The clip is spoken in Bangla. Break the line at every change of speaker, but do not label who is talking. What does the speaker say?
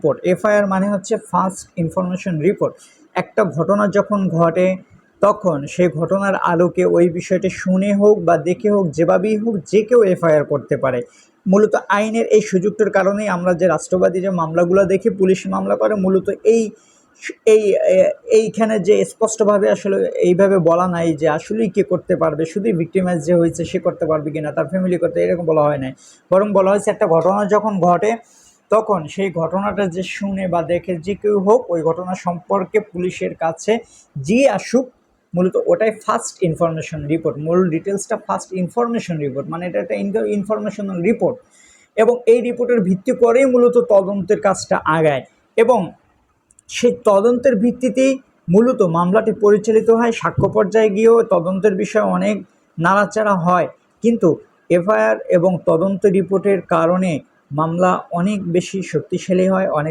রিপোর্ট। এফআইআর মানে হচ্ছে ফার্স্ট ইনফরমেশন রিপোর্ট। একটা ঘটনা যখন ঘটে তখন সেই ঘটনার আলোকে ওই বিষয়টি শুনে হোক বা দেখে হোক, যেভাবেই হোক, যে কেউ এফআইআর করতে পারে। মূলত আইনের এই সুযোগটার কারণেই আমরা যে রাষ্ট্রবাদী যে মামলাগুলো দেখি, পুলিশ মামলা করে, মূলত এই এইখানে যে স্পষ্টভাবে আসলে এইভাবে বলা নাই যে আসলেই কে করতে পারবে, শুধুই ভিক্টিমাইজ যে হয়েছে সে করতে পারবে কিনা, তার ফ্যামিলি করতে, এরকম বলা হয় নাই। বরং বলা হয়েছে একটা ঘটনা যখন ঘটে তখন সেই ঘটনাটা যে শুনে বা দেখে যে কেউ হোক, ওই ঘটনা সম্পর্কে পুলিশের কাছে যে আসুক, মূলত ওটাই ফার্স্ট ইনফরমেশন রিপোর্ট। মূল ডিটেলসটা ফার্স্ট ইনফরমেশন রিপোর্ট, মানে এটা একটা ইনফরমেশনাল রিপোর্ট। এবং এই রিপোর্টের ভিত্তি করেই মূলত তদন্তের কাজটা আগায়, এবং সেই তদন্তের ভিত্তিতেই মূলত মামলাটি পরিচালিত হয়। সাক্ষ্য পর্যায়ে গিয়েও তদন্তের বিষয়ে অনেক নাড়াচাড়া হয়, কিন্তু এফআইআর এবং তদন্ত রিপোর্টের কারণে মামলা অনেক বেশি শক্তিশালী হয়, অনেক